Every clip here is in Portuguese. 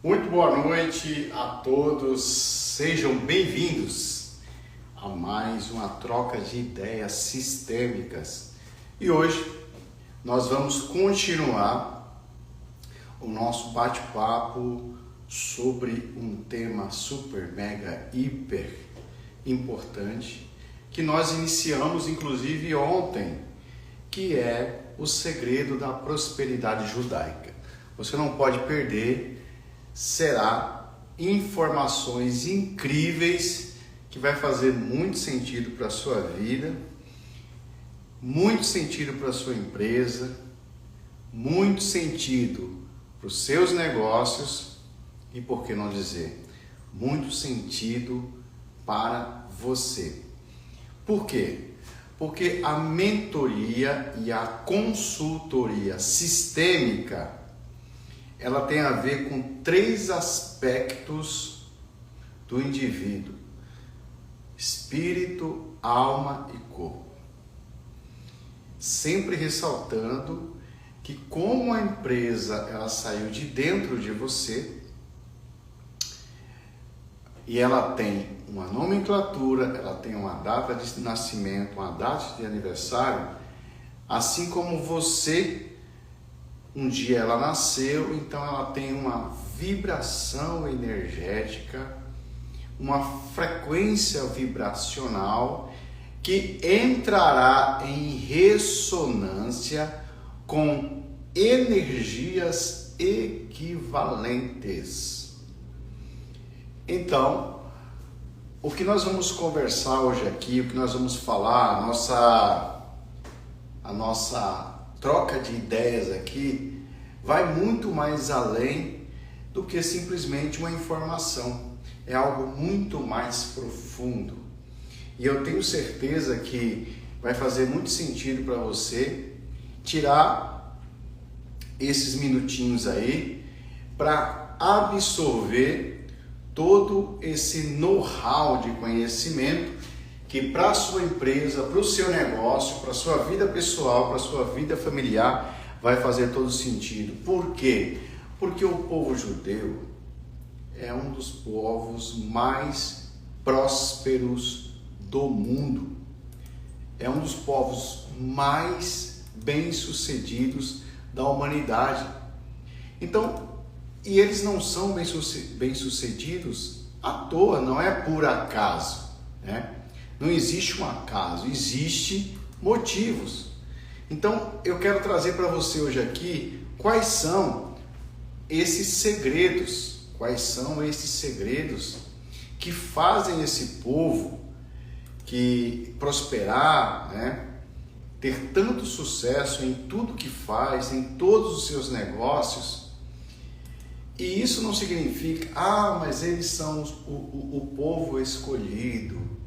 Muito boa noite a todos, sejam bem-vindos a mais uma troca de ideias sistêmicas. E hoje nós vamos continuar o nosso bate-papo sobre um tema super, mega, hiper importante que nós iniciamos inclusive ontem, que é o segredo da prosperidade judaica. Você não pode perder. Será informações incríveis que vai fazer muito sentido para a sua vida, muito sentido para a sua empresa, muito sentido para os seus negócios e, por que não dizer, muito sentido para você. Por quê? Porque a mentoria e a consultoria sistêmica ela tem a ver com 3 aspectos do indivíduo: espírito, alma e corpo. Sempre ressaltando que como a empresa ela saiu de dentro de você e ela tem uma nomenclatura, ela tem uma data de nascimento, uma data de aniversário, assim como você um dia ela nasceu, então ela tem uma vibração energética, uma frequência vibracional que entrará em ressonância com energias equivalentes. Então, o que nós vamos conversar hoje aqui, o que nós vamos falar, a nossa troca de ideias aqui vai muito mais além do que simplesmente uma informação. É algo muito mais profundo. E eu tenho certeza que vai fazer muito sentido para você tirar esses minutinhos aí para absorver todo esse know-how de conhecimento que para a sua empresa, para o seu negócio, para a sua vida pessoal, para a sua vida familiar, vai fazer todo sentido. Por quê? Porque o povo judeu é um dos povos mais prósperos do mundo. É um dos povos mais bem-sucedidos da humanidade. Então, e eles não são bem-sucedidos à toa, não é por acaso, né? Não existe um acaso, existe motivos. Então, eu quero trazer para você hoje aqui quais são esses segredos, que fazem esse povo que prosperar, né? Ter tanto sucesso em tudo que faz, em todos os seus negócios. E isso não significa, mas eles são o povo escolhido.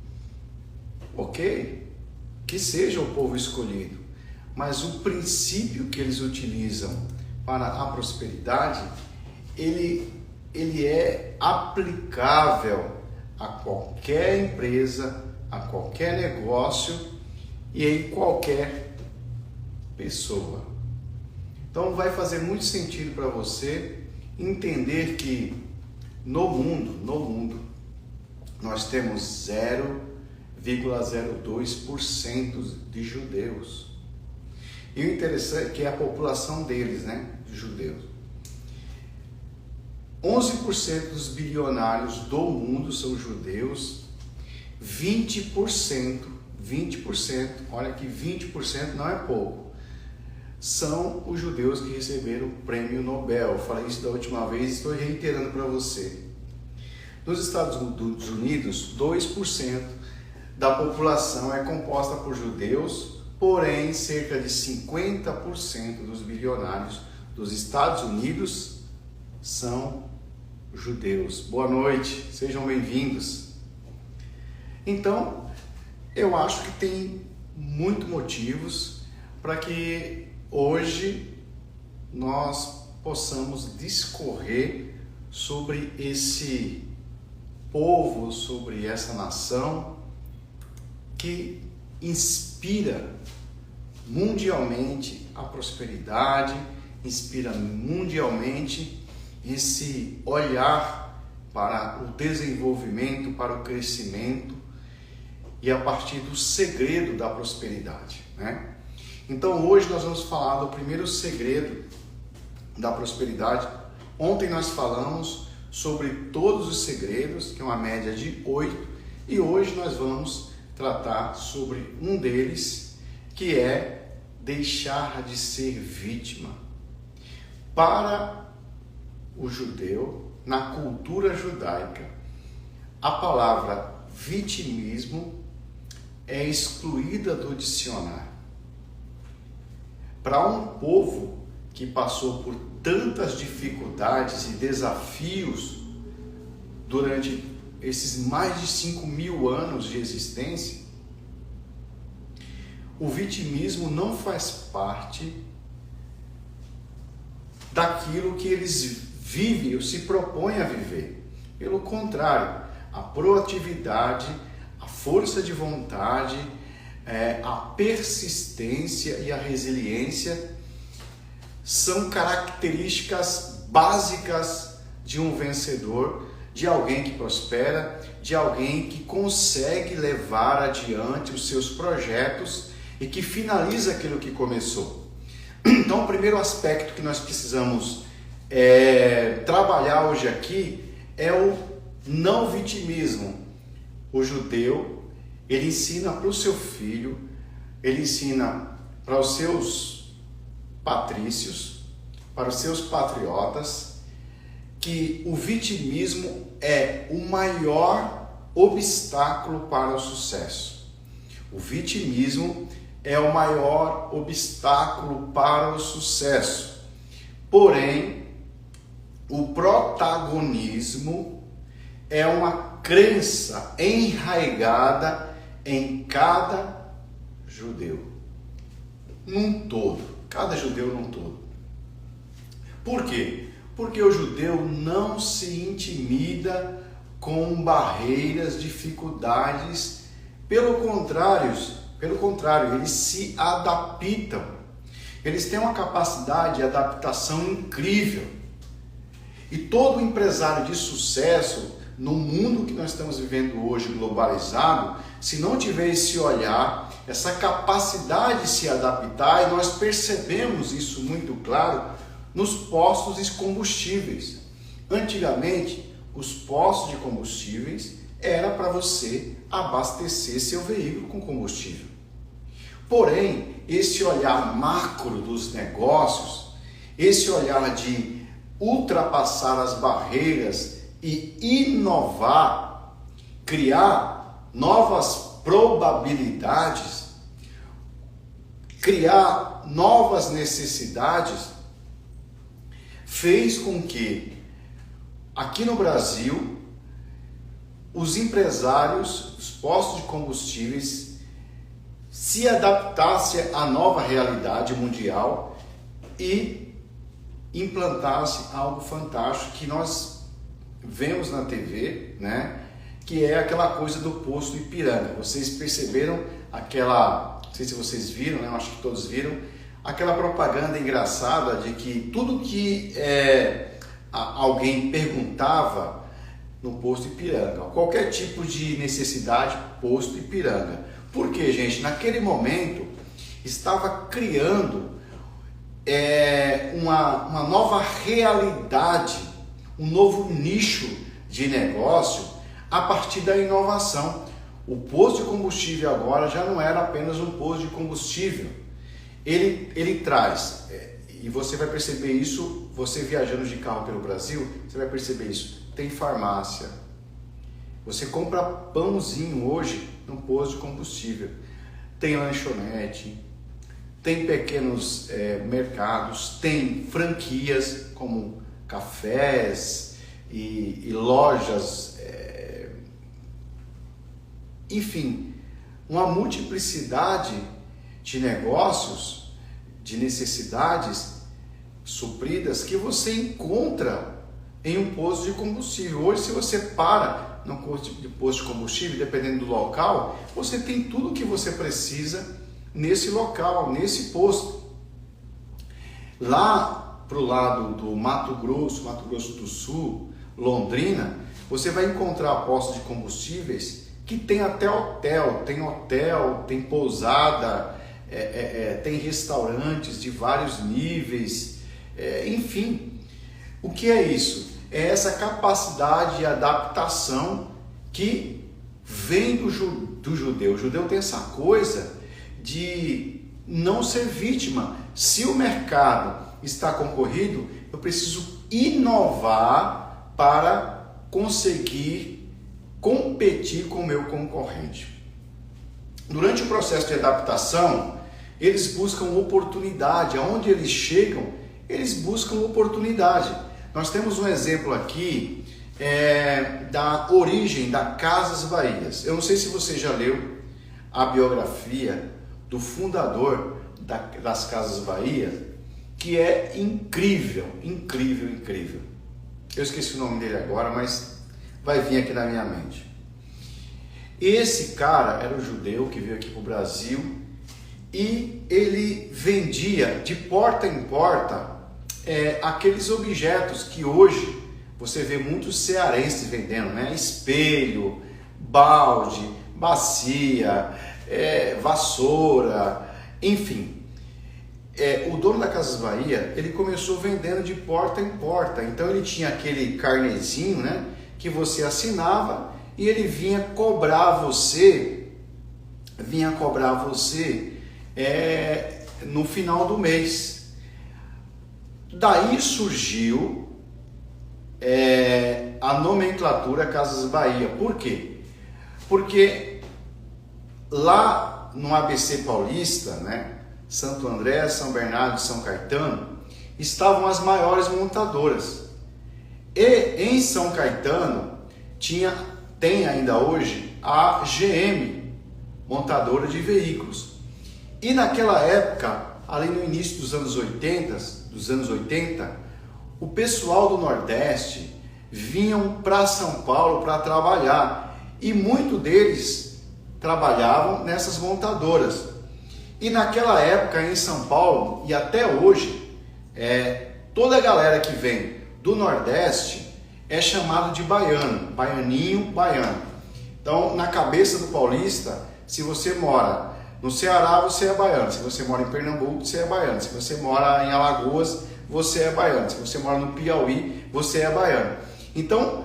Ok, que seja o povo escolhido, mas o princípio que eles utilizam para a prosperidade, ele é aplicável a qualquer empresa, a qualquer negócio e em qualquer pessoa. Então vai fazer muito sentido para você entender que no mundo, nós temos 0,02% de judeus. E o interessante é que é a população deles, né, de judeus. 11% dos bilionários do mundo são judeus. 20%, olha que 20% não é pouco, são os judeus que receberam o prêmio Nobel. Eu falei isso da última vez e estou reiterando para você. Nos Estados Unidos, 2% da população é composta por judeus, porém cerca de 50% dos bilionários dos Estados Unidos são judeus. Boa noite, sejam bem-vindos. Então, eu acho que tem muitos motivos para que hoje nós possamos discorrer sobre esse povo, sobre essa nação que inspira mundialmente a prosperidade, inspira mundialmente esse olhar para o desenvolvimento, para o crescimento e a partir do segredo da prosperidade, né? Então hoje nós vamos falar do primeiro segredo da prosperidade. Ontem nós falamos sobre todos os segredos, que é uma média de 8, e hoje nós vamos tratar sobre um deles, que é deixar de ser vítima. Para o judeu, na cultura judaica, a palavra vitimismo é excluída do dicionário. Para um povo que passou por tantas dificuldades e desafios durante esses mais de 5.000 anos de existência, o vitimismo não faz parte daquilo que eles vivem ou se propõem a viver. Pelo contrário, a proatividade, a força de vontade, a persistência e a resiliência são características básicas de um vencedor, de alguém que prospera, de alguém que consegue levar adiante os seus projetos e que finaliza aquilo que começou. Então, o primeiro aspecto que nós precisamos trabalhar hoje aqui é o não vitimismo. O judeu, ele ensina para o seu filho, ele ensina para os seus patrícios, para os seus patriotas, que o vitimismo é o maior obstáculo para o sucesso. O vitimismo é o maior obstáculo para o sucesso. Porém, o protagonismo é uma crença enraizada em cada judeu, num todo. Cada judeu num todo. Por quê? Porque o judeu não se intimida com barreiras, dificuldades. Pelo contrário, eles se adaptam. Eles têm uma capacidade de adaptação incrível. E todo empresário de sucesso, no mundo que nós estamos vivendo hoje, globalizado, se não tiver esse olhar, essa capacidade de se adaptar, e nós percebemos isso muito claro nos postos de combustíveis. Antigamente, os postos de combustíveis era para você abastecer seu veículo com combustível. Porém, esse olhar macro dos negócios, esse olhar de ultrapassar as barreiras e inovar, criar novas probabilidades, criar novas necessidades, fez com que aqui no Brasil os empresários dos postos de combustíveis se adaptassem à nova realidade mundial e implantassem algo fantástico que nós vemos na TV, né? Que é aquela coisa do posto Ipiranga. Vocês perceberam aquela, não sei se vocês viram, né? Eu acho que todos viram, aquela propaganda engraçada de que tudo que alguém perguntava no posto Ipiranga, qualquer tipo de necessidade, posto Ipiranga. Por quê, gente? Naquele momento estava criando uma nova realidade, um novo nicho de negócio a partir da inovação. O posto de combustível agora já não era apenas um posto de combustível. Ele traz, e você vai perceber isso, você viajando de carro pelo Brasil, você vai perceber isso. Tem farmácia. Você compra pãozinho hoje no posto de combustível. Tem lanchonete, tem pequenos mercados, tem franquias como cafés e lojas, enfim, uma multiplicidade de negócios, de necessidades supridas que você encontra em um posto de combustível. Hoje, se você para num posto de combustível, dependendo do local, você tem tudo o que você precisa nesse local, nesse posto. Lá para o lado do Mato Grosso do Sul, Londrina, você vai encontrar postos de combustíveis que tem até hotel, tem pousada, tem restaurantes de vários níveis, enfim. O que é isso? É essa capacidade de adaptação que vem do judeu. O judeu tem essa coisa de não ser vítima. Se o mercado está concorrido, eu preciso inovar para conseguir competir com o meu concorrente. Durante o processo de adaptação, eles buscam oportunidade. Aonde eles chegam, eles buscam oportunidade. Nós temos um exemplo aqui da origem da Casas Bahias. Eu não sei se você já leu a biografia do fundador das Casas Bahia, que é incrível. Eu esqueci o nome dele agora, mas vai vir aqui na minha mente. Esse cara era um judeu que veio aqui para o Brasil e ele vendia de porta em porta aqueles objetos que hoje você vê muitos cearenses vendendo, né? Espelho, balde, bacia, vassoura, enfim. O dono da Casas Bahia, ele começou vendendo de porta em porta. Então ele tinha aquele carnezinho, né, que você assinava e ele vinha cobrar você no final do mês. Daí surgiu a nomenclatura Casas Bahia. Por quê? Porque lá no ABC Paulista, né, Santo André, São Bernardo e São Caetano, estavam as maiores montadoras. E em São Caetano tem ainda hoje a GM, montadora de veículos. E naquela época, ali no início dos anos 80, o pessoal do Nordeste vinham para São Paulo para trabalhar. E muitos deles trabalhavam nessas montadoras. E naquela época em São Paulo, e até hoje, toda a galera que vem do Nordeste é chamado de baiano, baianinho, baiano. Então, na cabeça do paulista, se você mora no Ceará, você é baiano. Se você mora em Pernambuco, você é baiano. Se você mora em Alagoas, você é baiano. Se você mora no Piauí, você é baiano. Então,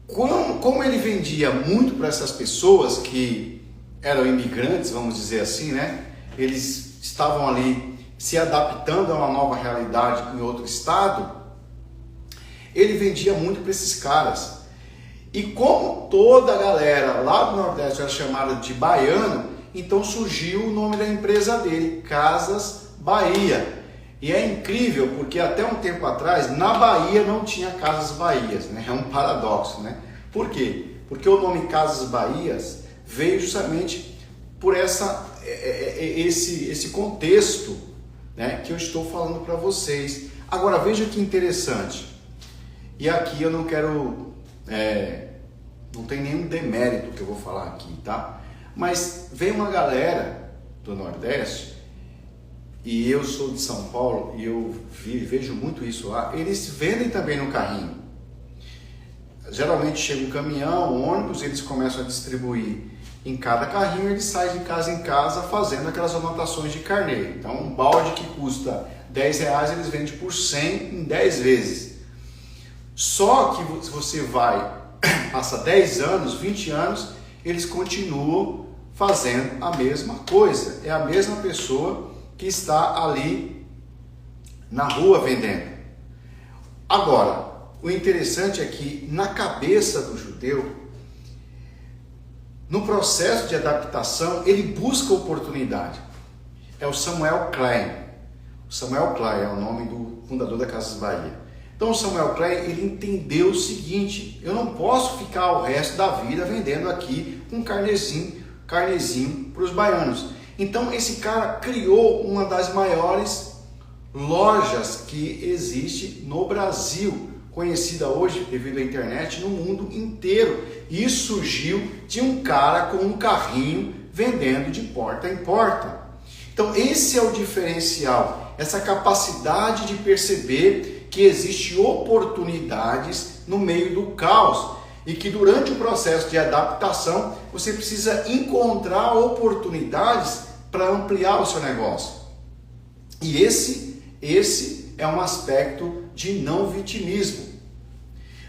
como ele vendia muito para essas pessoas que eram imigrantes, vamos dizer assim, né? Eles estavam ali se adaptando a uma nova realidade em outro estado. Ele vendia muito para esses caras. E como toda a galera lá do Nordeste era chamada de baiano, então surgiu o nome da empresa dele, Casas Bahia. E é incrível porque até um tempo atrás, na Bahia não tinha Casas Bahias, né? É um paradoxo, né? Por quê? Porque o nome Casas Bahias veio justamente por esse contexto, né, que eu estou falando para vocês. Agora veja que interessante, e aqui eu não quero, não tem nenhum demérito que eu vou falar aqui, tá? Mas vem uma galera do Nordeste, e eu sou de São Paulo, e eu vejo muito isso lá, eles vendem também no carrinho. Geralmente chega um caminhão, um ônibus, eles começam a distribuir em cada carrinho, ele sai de casa em casa fazendo aquelas anotações de carnê. Então, um balde que custa R$10, eles vendem por 100 em 10 vezes. Só que se você passa 10 anos, 20 anos, eles continuam fazendo a mesma coisa. É a mesma pessoa que está ali na rua vendendo. Agora, o interessante é que na cabeça do judeu, no processo de adaptação, ele busca oportunidade. É o Samuel Klein. O Samuel Klein é o nome do fundador da Casas Bahia. Então o Samuel Klein, ele entendeu o seguinte: eu não posso ficar o resto da vida vendendo aqui um carnezinho para os baianos. Então esse cara criou uma das maiores lojas que existe no Brasil, conhecida hoje devido à internet no mundo inteiro. E surgiu de um cara com um carrinho vendendo de porta em porta. Então esse é o diferencial, essa capacidade de perceber que existem oportunidades no meio do caos e que durante o processo de adaptação você precisa encontrar oportunidades para ampliar o seu negócio. E esse é um aspecto de não vitimismo.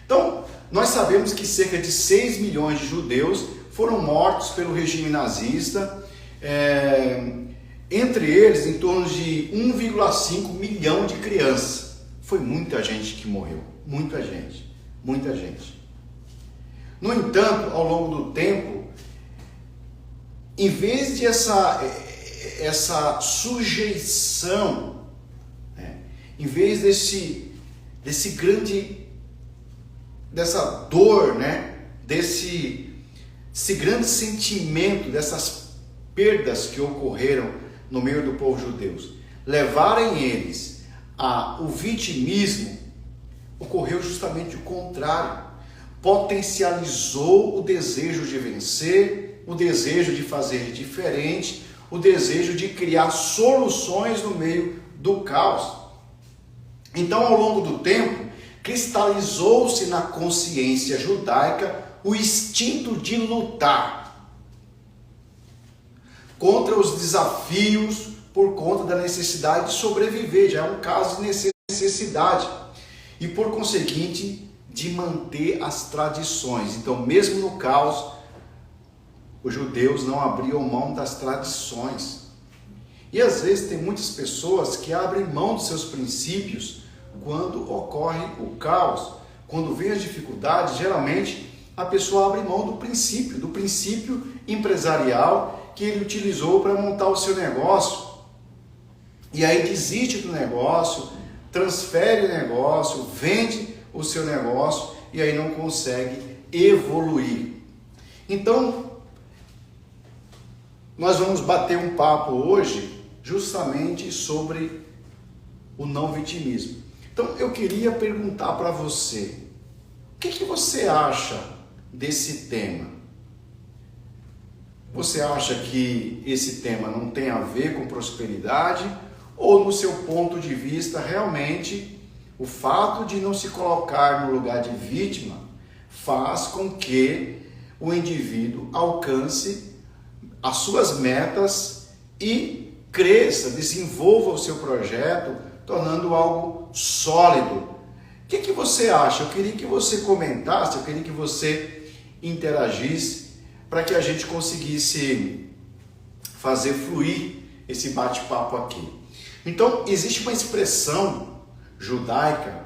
Então, nós sabemos que cerca de 6 milhões de judeus foram mortos pelo regime nazista, entre eles em torno de 1,5 milhão de crianças. Foi muita gente que morreu, muita gente. No entanto, ao longo do tempo, em vez de essa sujeição, em vez dessa dor, desse grande sentimento, dessas perdas que ocorreram no meio do povo judeu, levarem eles ao vitimismo, ocorreu justamente o contrário. Potencializou o desejo de vencer, o desejo de fazer diferente, o desejo de criar soluções no meio do caos. Então, ao longo do tempo, cristalizou-se na consciência judaica o instinto de lutar contra os desafios por conta da necessidade de sobreviver, já é um caso de necessidade, e por conseguinte de manter as tradições. Então, mesmo no caos, os judeus não abriam mão das tradições. E às vezes tem muitas pessoas que abrem mão dos seus princípios quando ocorre o caos. Quando vem as dificuldades, geralmente a pessoa abre mão do princípio empresarial que ele utilizou para montar o seu negócio. E aí desiste do negócio, transfere o negócio, vende o seu negócio e aí não consegue evoluir. Então, nós vamos bater um papo hoje justamente sobre o não vitimismo. Então, eu queria perguntar para você, o que você acha desse tema? Você acha que esse tema não tem a ver com prosperidade? Ou, no seu ponto de vista, realmente o fato de não se colocar no lugar de vítima faz com que o indivíduo alcance as suas metas e cresça, desenvolva o seu projeto, tornando algo sólido? O que você acha? Eu queria que você comentasse, eu queria que você interagisse para que a gente conseguisse fazer fluir esse bate-papo aqui. Então, existe uma expressão judaica,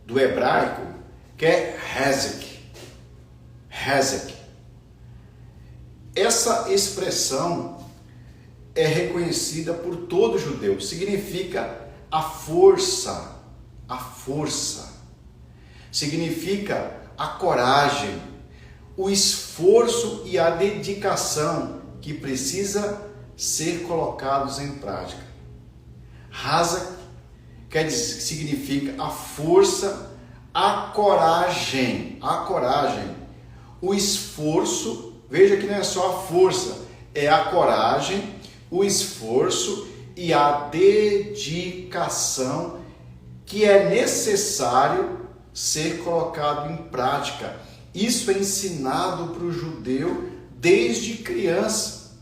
do hebraico, que é hezek. Essa expressão é reconhecida por todo judeu, significa a força, significa a coragem, o esforço e a dedicação que precisa ser colocados em prática. Hazak significa a força, a coragem, o esforço. Veja que não é só a força, é a coragem, o esforço e a dedicação que é necessário ser colocado em prática. Isso é ensinado para o judeu desde criança,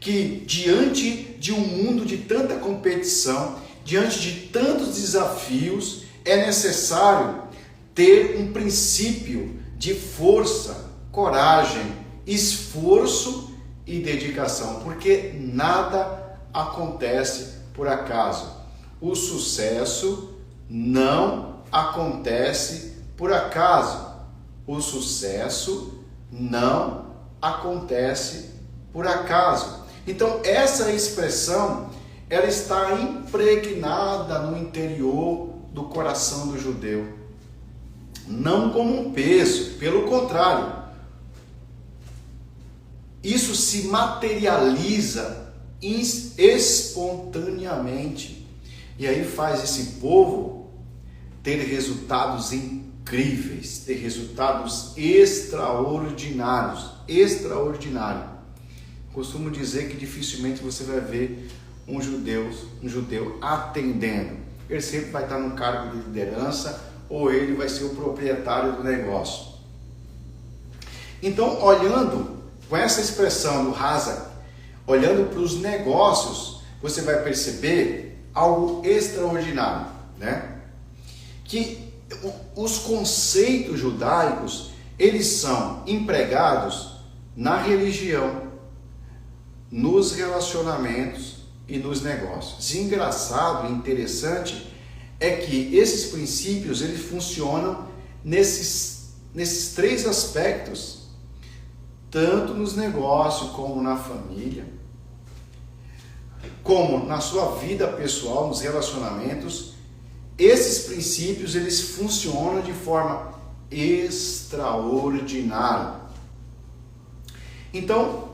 que diante de um mundo de tanta competição, diante de tantos desafios, é necessário ter um princípio de força, coragem, esforço e dedicação, porque nada acontece por acaso. O sucesso não acontece por acaso. O sucesso não acontece por acaso. Então, essa expressão, ela está impregnada no interior do coração do judeu. Não como um peso, pelo contrário. Isso se materializa espontaneamente. E aí faz esse povo ter resultados incríveis, ter resultados extraordinários. costumo dizer que dificilmente você vai ver um judeu atendendo. Ele sempre vai estar no cargo de liderança ou ele vai ser o proprietário do negócio. Então, olhando com essa expressão do Hazak, olhando para os negócios, você vai perceber algo extraordinário, né? Que os conceitos judaicos, eles são empregados na religião, nos relacionamentos e nos negócios. E engraçado e interessante é que esses princípios, eles funcionam nesses três aspectos, tanto nos negócios como na família, como na sua vida pessoal, nos relacionamentos. Esses princípios, eles funcionam de forma extraordinária. Então,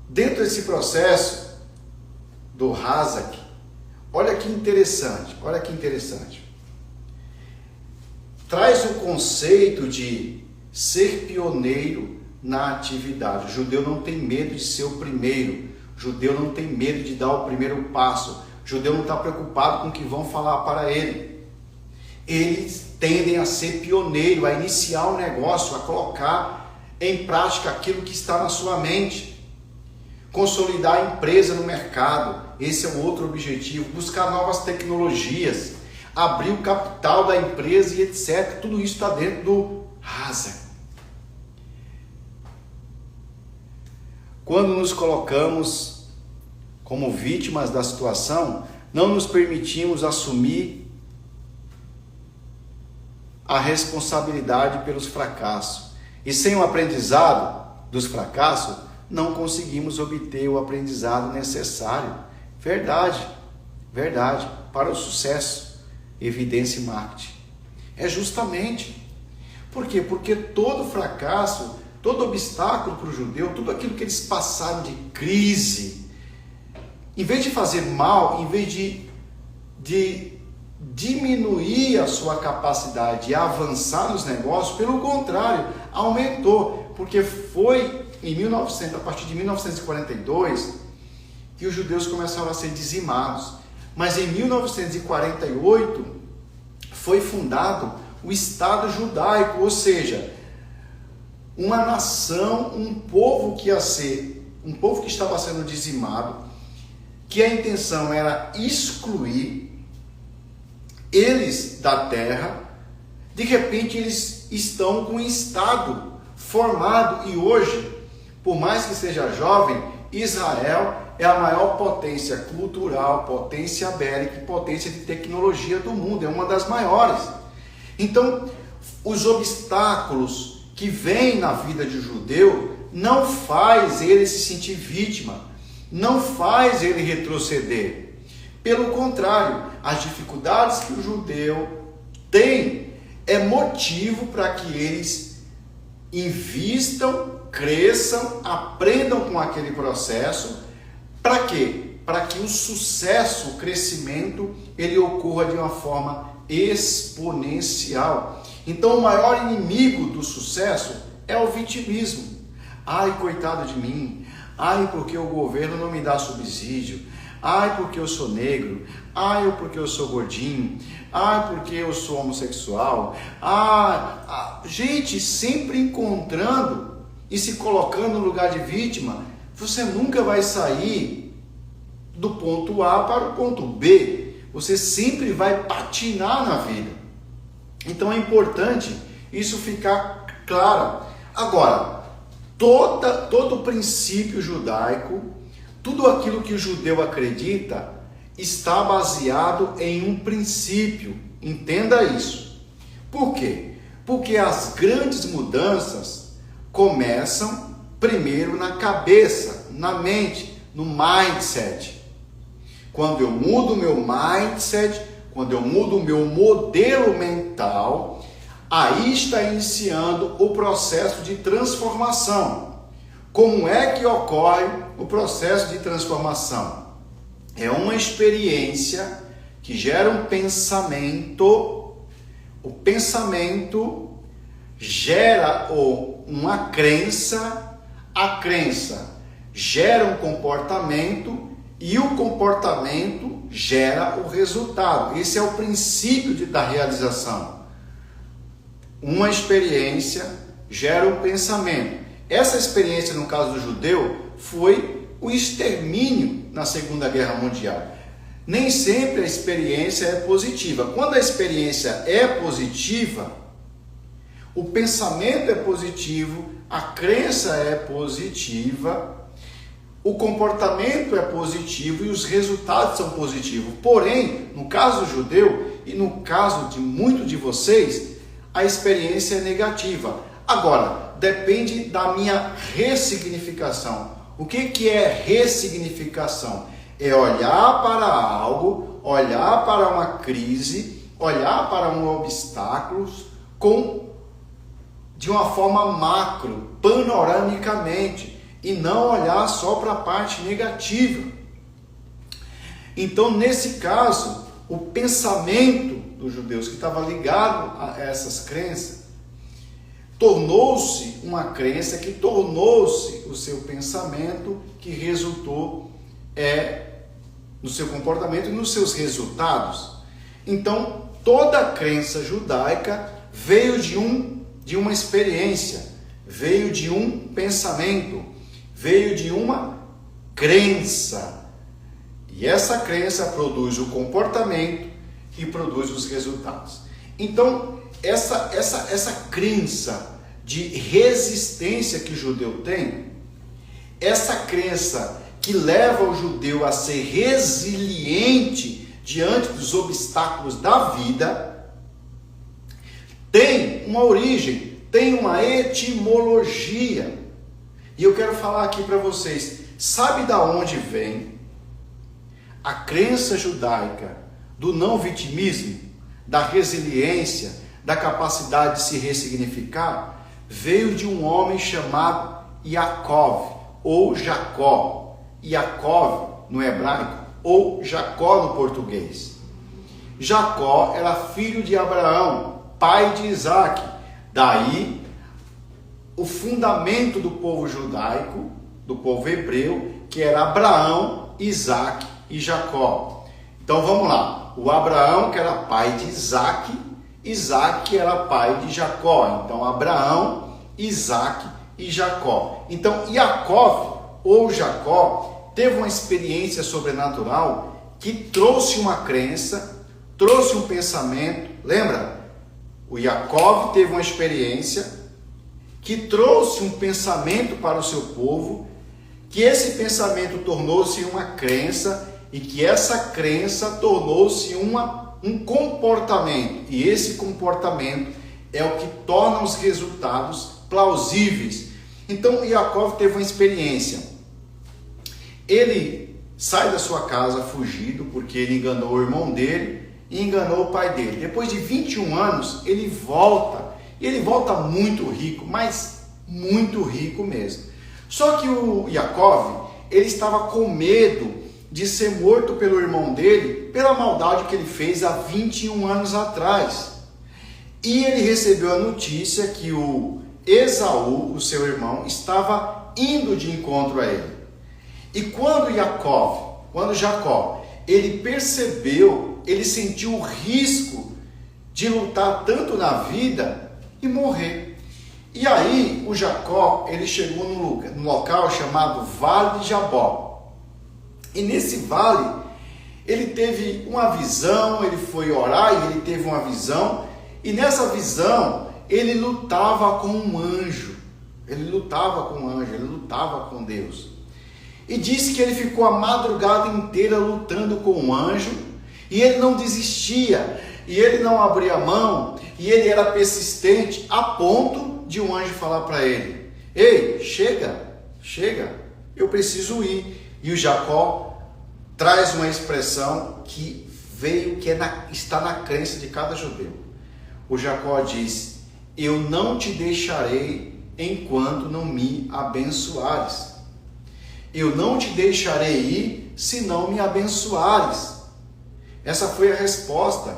dentro desse processo do Hazak, olha que interessante. Traz o conceito de ser pioneiro na atividade. O judeu não tem medo de ser o primeiro. O judeu não tem medo de dar o primeiro passo. O judeu não está preocupado com o que vão falar para ele. Eles tendem a ser pioneiro, a iniciar o negócio, a colocar em prática aquilo que está na sua mente. Consolidar a empresa no mercado, esse é um outro objetivo. Buscar novas tecnologias, abrir o capital da empresa e etc. Tudo isso está dentro do Hazak. Quando nos colocamos como vítimas da situação, não nos permitimos assumir a responsabilidade pelos fracassos. E sem o aprendizado dos fracassos, não conseguimos obter o aprendizado necessário. Verdade, para o sucesso. Evidência e marketing. É justamente. Por quê? Porque todo fracasso, todo obstáculo para o judeu, tudo aquilo que eles passaram de crise, em vez de fazer mal, em vez de diminuir a sua capacidade de avançar nos negócios, pelo contrário, aumentou. Porque foi a partir de 1942, que os judeus começaram a ser dizimados. Mas em 1948 foi fundado o Estado judaico, ou seja, uma nação, um povo que estava sendo dizimado, que a intenção era excluir eles da terra. De repente eles estão com um Estado formado e hoje, por mais que seja jovem, Israel é a maior potência cultural, potência bélica e potência de tecnologia do mundo, é uma das maiores. Então, os obstáculos que vêm na vida de um judeu não faz ele se sentir vítima, não faz ele retroceder. Pelo contrário, as dificuldades que o judeu tem é motivo para que eles invistam, cresçam, aprendam com aquele processo. Para quê? Para que o sucesso, o crescimento, ele ocorra de uma forma exponencial. Então, o maior inimigo do sucesso é o vitimismo. Ai, coitado de mim. Ai, porque o governo não me dá subsídio. Ai, porque eu sou negro. Ai, porque eu sou gordinho. Ai, porque eu sou homossexual. Gente, sempre encontrando e se colocando no lugar de vítima, você nunca vai sair do ponto A para o ponto B. Você sempre vai patinar na vida. Então é importante isso ficar claro. Agora, todo o princípio judaico, tudo aquilo que o judeu acredita, está baseado em um princípio. Entenda isso. Por quê? Porque as grandes mudanças começam primeiro na cabeça, na mente, no mindset. Quando eu mudo o meu mindset, quando eu mudo o meu modelo mental, aí está iniciando o processo de transformação. Como é que ocorre o processo de transformação? É uma experiência que gera um pensamento. O pensamento gera uma crença, a crença gera um comportamento e o comportamento gera o resultado. Esse é o princípio da realização. Uma experiência gera um pensamento. Essa experiência, no caso do judeu, foi o extermínio na Segunda Guerra Mundial. Nem sempre a experiência é positiva. Quando a experiência é positiva, o pensamento é positivo, a crença é positiva, o comportamento é positivo e os resultados são positivos. Porém, no caso judeu e no caso de muitos de vocês, a experiência é negativa. Agora, depende da minha ressignificação. O que é ressignificação? É olhar para algo, olhar para uma crise, olhar para um obstáculo de uma forma macro, panoramicamente, e não olhar só para a parte negativa. Então, nesse caso, o pensamento dos judeus que estava ligado a essas crenças tornou-se uma crença que tornou-se o seu pensamento, que resultou no seu comportamento e nos seus resultados. Então, toda a crença judaica veio de uma experiência, veio de um pensamento, veio de uma crença. E essa crença produz o comportamento e produz os resultados. Então, essa crença de resistência que o judeu tem, essa crença que leva o judeu a ser resiliente diante dos obstáculos da vida, tem uma origem, tem uma etimologia. E eu quero falar aqui para vocês, sabe da onde vem a crença judaica do não vitimismo, da resiliência, da capacidade de se ressignificar? Veio de um homem chamado Yaakov, ou Jacó. Yaakov no hebraico, ou Jacó no português. Jacó era filho de Abraão, pai de Isaac. Daí, o fundamento do povo judaico, do povo hebreu, que era Abraão, Isaac e Jacó. Então vamos lá. O Abraão, que era pai de Isaac, Isaac, que era pai de Jacó. Então Abraão, Isaac e Jacó. Então Yaakov, ou Jacó, teve uma experiência sobrenatural que trouxe uma crença, trouxe um pensamento. Lembra? O Yaakov teve uma experiência que trouxe um pensamento para o seu povo, que esse pensamento tornou-se uma crença e que essa crença tornou-se um comportamento. E esse comportamento é o que torna os resultados plausíveis. Então, Yaakov teve uma experiência. Ele sai da sua casa fugido, porque ele enganou o irmão dele e enganou o pai dele. Depois de 21 anos, ele volta. E ele volta muito rico, mas muito rico mesmo. Só que o Yaakov, ele estava com medo de ser morto pelo irmão dele, pela maldade que ele fez há 21 anos atrás. E ele recebeu a notícia que o Esaú, o seu irmão, estava indo de encontro a ele. E quando Jacó, ele percebeu, ele sentiu o risco de lutar tanto na vida e morrer. E aí o Jacó, ele chegou num local chamado Vale de Jabó. E nesse vale, ele teve uma visão, ele foi orar e ele teve uma visão. E nessa visão, ele lutava com um anjo. Ele lutava com Deus. E disse que ele ficou a madrugada inteira lutando com o anjo. E ele não desistia. E ele não abria mão. E ele era persistente a ponto de um anjo falar para ele: ei, chega, eu preciso ir. E o Jacó traz uma expressão que está na crença de cada judeu. O Jacó diz: eu não te deixarei enquanto não me abençoares. Eu não te deixarei ir se não me abençoares. Essa foi a resposta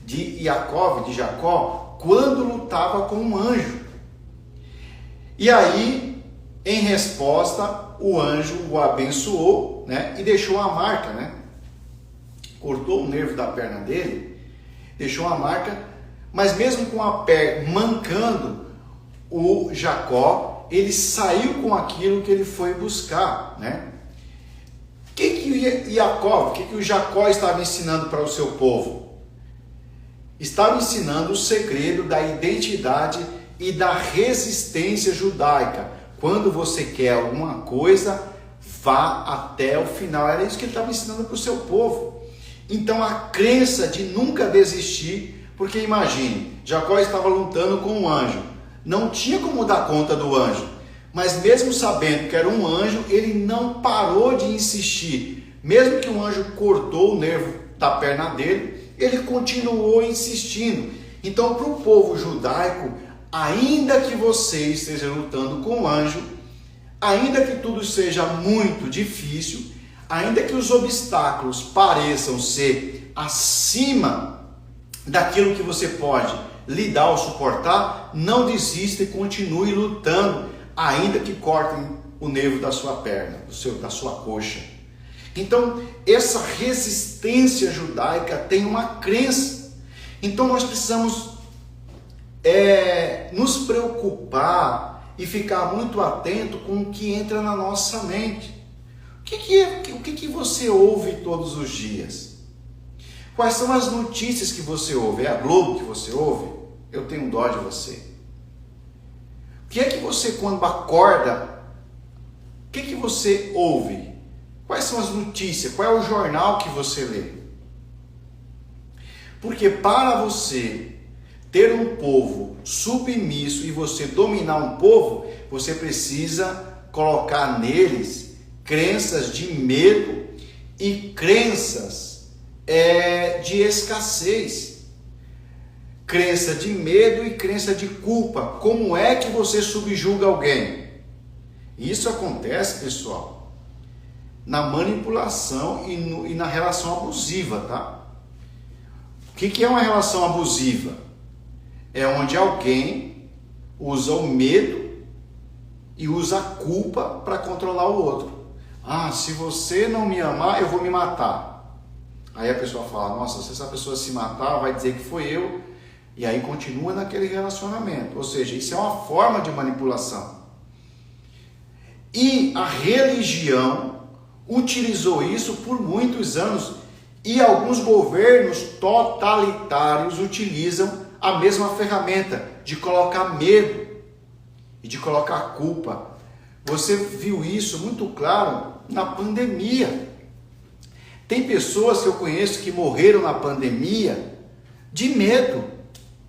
de Jacó, quando lutava com um anjo. E aí, em resposta, o anjo o abençoou, né? E deixou a marca, né? Cortou o nervo da perna dele, deixou uma marca, mas mesmo com a perna mancando, o Jacó, ele saiu com aquilo que ele foi buscar, né? O que o Jacó estava ensinando para o seu povo? Estava ensinando o segredo da identidade e da resistência judaica. Quando você quer alguma coisa, vá até o final. Era isso que ele estava ensinando para o seu povo. Então a crença de nunca desistir, porque imagine, Jacó estava lutando com um anjo, não tinha como dar conta do anjo, mas mesmo sabendo que era um anjo, ele não parou de insistir. Mesmo que o anjo cortou o nervo da perna dele, ele continuou insistindo. Então para o povo judaico, ainda que você esteja lutando com o anjo, ainda que tudo seja muito difícil, ainda que os obstáculos pareçam ser acima daquilo que você pode lidar ou suportar, não desista e continue lutando, ainda que cortem o nervo da sua perna, da sua coxa. Então, essa resistência judaica tem uma crença. Então, nós precisamos nos preocupar e ficar muito atento com o que entra na nossa mente. O que você ouve todos os dias? Quais são as notícias que você ouve? É a Globo que você ouve? Eu tenho dó de você. O que é que você, quando acorda, o que você ouve? Quais são as notícias? Qual é o jornal que você lê? Porque para você ter um povo submisso e você dominar um povo, você precisa colocar neles crenças de medo e crenças de escassez. Crença de medo e crença de culpa. Como é que você subjuga alguém? Isso acontece, pessoal, na manipulação e na relação abusiva, tá? O que é uma relação abusiva? É onde alguém usa o medo e usa a culpa para controlar o outro. Ah, se você não me amar, eu vou me matar. Aí a pessoa fala, nossa, se essa pessoa se matar, vai dizer que foi eu. E aí continua naquele relacionamento. Ou seja, isso é uma forma de manipulação. E a religião utilizou isso por muitos anos. E alguns governos totalitários utilizam a mesma ferramenta de colocar medo e de colocar culpa. Você viu isso muito claro na pandemia. Tem pessoas que eu conheço que morreram na pandemia de medo.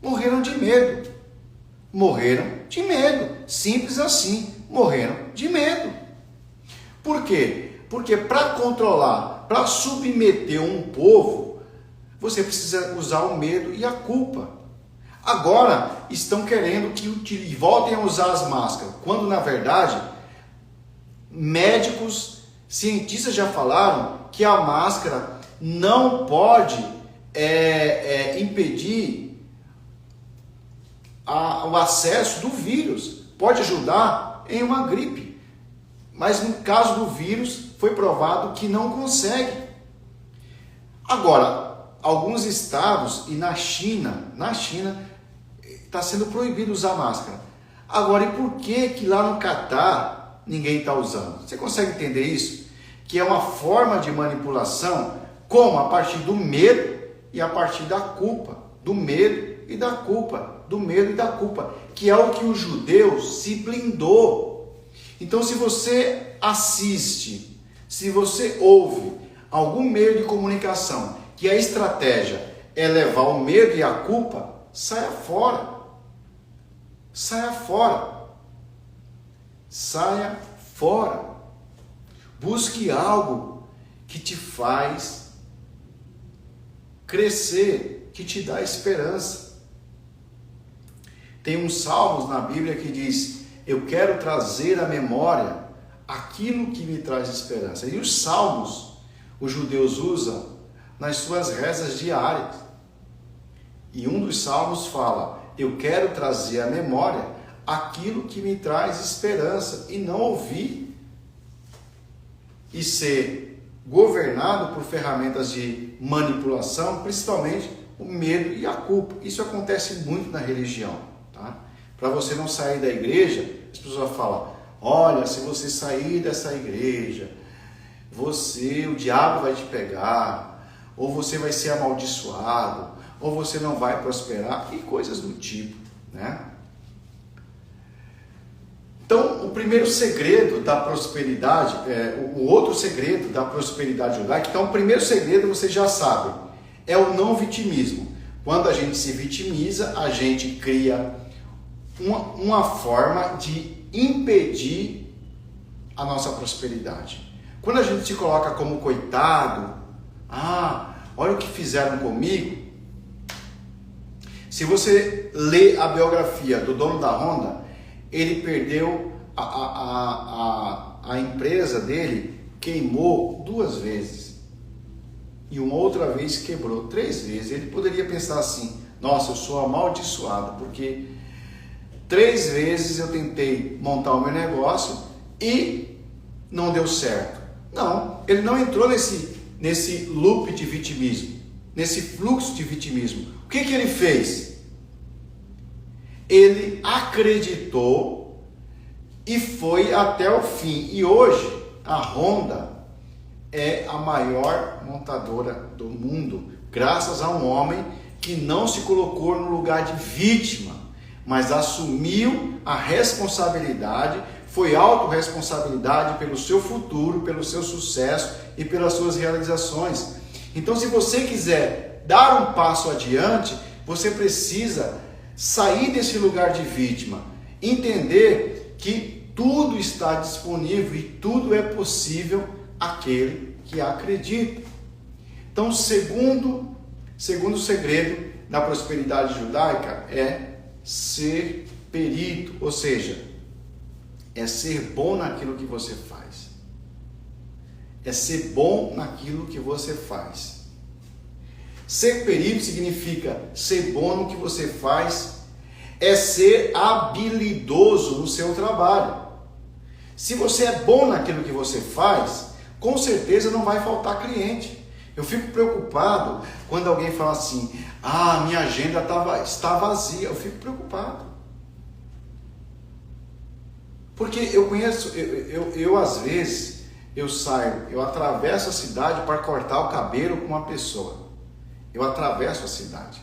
Morreram de medo. Morreram de medo. Simples assim. Morreram de medo. Por quê? Porque para controlar, para submeter um povo, você precisa usar o medo e a culpa. Agora estão querendo que voltem a usar as máscaras, quando na verdade médicos, cientistas já falaram que a máscara não pode impedir o acesso do vírus. Pode ajudar em uma gripe, mas no caso do vírus foi provado que não consegue. Agora, alguns estados e na China está sendo proibido usar máscara. Agora, e por que lá no Catar ninguém está usando? Você consegue entender isso? Que é uma forma de manipulação, como a partir do medo e a partir da culpa, do medo e da culpa, do medo e da culpa, que é o que o judeu se blindou. Então, se você assiste, se você ouve algum meio de comunicação que a estratégia é levar o medo e a culpa, saia fora. Saia fora. Saia fora. Busque algo que te faz crescer, que te dá esperança. Tem uns salmos na Bíblia que diz: eu quero trazer à memória aquilo que me traz esperança. E os salmos, os judeus usam nas suas rezas diárias. E um dos salmos fala: eu quero trazer à memória aquilo que me traz esperança, e não ouvir e ser governado por ferramentas de manipulação, principalmente o medo e a culpa. Isso acontece muito na religião, tá? Para você não sair da igreja, as pessoas falam: olha, se você sair dessa igreja, o diabo vai te pegar, ou você vai ser amaldiçoado, ou você não vai prosperar, e coisas do tipo, né? Então, o primeiro segredo da prosperidade, o outro segredo da prosperidade judaica, então o primeiro segredo você já sabe, é o não vitimismo. Quando a gente se vitimiza, a gente cria uma forma de impedir a nossa prosperidade. Quando a gente se coloca como coitado, olha o que fizeram comigo. Se você lê a biografia do dono da Honda, ele perdeu a empresa dele, queimou 2 vezes. E uma outra vez quebrou 3 vezes. Ele poderia pensar assim: nossa, eu sou amaldiçoado, porque 3 vezes eu tentei montar o meu negócio e não deu certo. Não, ele não entrou nesse loop de vitimismo, nesse fluxo de vitimismo. O que ele fez? Ele acreditou e foi até o fim. E hoje a Honda é a maior montadora do mundo, graças a um homem que não se colocou no lugar de vítima, mas assumiu a responsabilidade, foi autorresponsabilidade pelo seu futuro, pelo seu sucesso e pelas suas realizações. Então, se você quiser dar um passo adiante, você precisa sair desse lugar de vítima, entender que tudo está disponível e tudo é possível àquele que acredita. Então, segundo segredo da prosperidade judaica é ser perito, ou seja, é ser bom naquilo que você faz. É ser bom naquilo que você faz. Ser perito significa ser bom no que você faz, é ser habilidoso no seu trabalho. Se você é bom naquilo que você faz, com certeza não vai faltar cliente. Eu fico preocupado quando alguém fala assim: minha agenda está vazia. Eu fico preocupado. Porque eu conheço, eu às vezes, eu atravesso a cidade para cortar o cabelo com uma pessoa. Eu atravesso a cidade.